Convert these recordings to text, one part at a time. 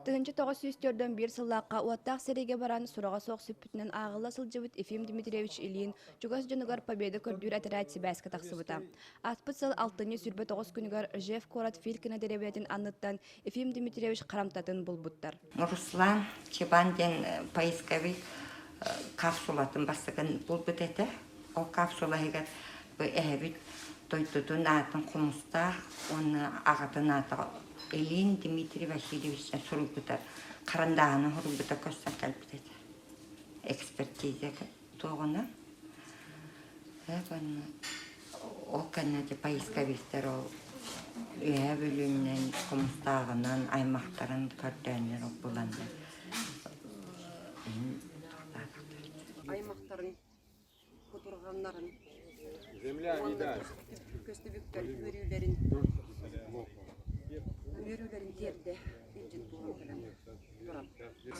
Тыгынчы тоғыз сүйістерден бір сыллаққа уаттақ сереге баран сұраға соқ сүппітінен ағылла сылжыбыт Ефим Дмитриевич Ильин жүгас жонугар победа көрдүр операция бәскі тақсыбыта. Атпыт сыл 6-ні сүрбе 9 күнігар Жеф Корат Филькина деребелетін анныттан Ефим Дмитриевич қарамтатын бұлбуттар. Руслан Чебанден поисковик капсулатын бастыгын бұлбыт еті. Ол капсула егер әбіт тойтутун атын құмыстар, оны ағатын аты Ильин Дмитрий Васильевичтен сұрылбытар. Қарандағының ұрылбыта көстен кәлбіт еді. Экспертиза тоғына. Ол кәннәді поисковиктер ол үйә бөлімнен, құмыстағынан, аймақтарын көрдәнер ол бұланды. Аймақтарын, құтырғанларын, көстібіктер, өрілерін терді,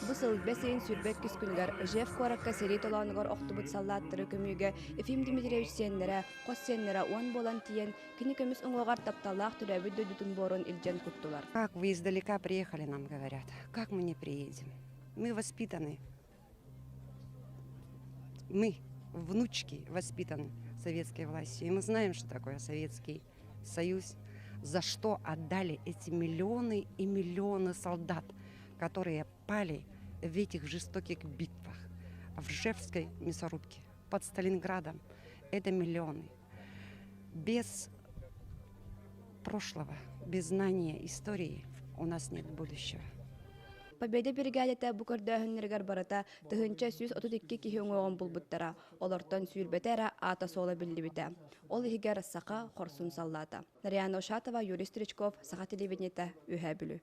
Бысыл бәсейін сүрбет күскүнгар Жеф Коракка сери толанығар оқтыбыт саллаттыры көмүйге Ефим Дмитриевич сенлері, қос сенлері он болан тиен, кіні көміс ұңғағар тапталақ түрәбі дөдітін борын илжен құттылар. Как вы издалека приехали, нам говорят. Как мы не приедем? Мы воспитаны. Мы, внучки, воспитаны советской властью. И мы знаем, что такое Советский Союз, за что отдали эти миллионы и миллионы солдат, которые пали в этих жестоких битвах. В Ржевской мясорубке, под Сталинградом. Это миллионы. Без прошлого, без знания истории у нас нет будущего. Победа бригадета букырдаһыннергар барата тыгынча 132 кихи оңоғын бұлбыттара, олортон сүйірбетера ата сола білдібіті. Ол ихигер сақа хорсун саллата. Нарияна Ошатова, Юрий Стричков, Сақа телевидениета, Үхә бүлі.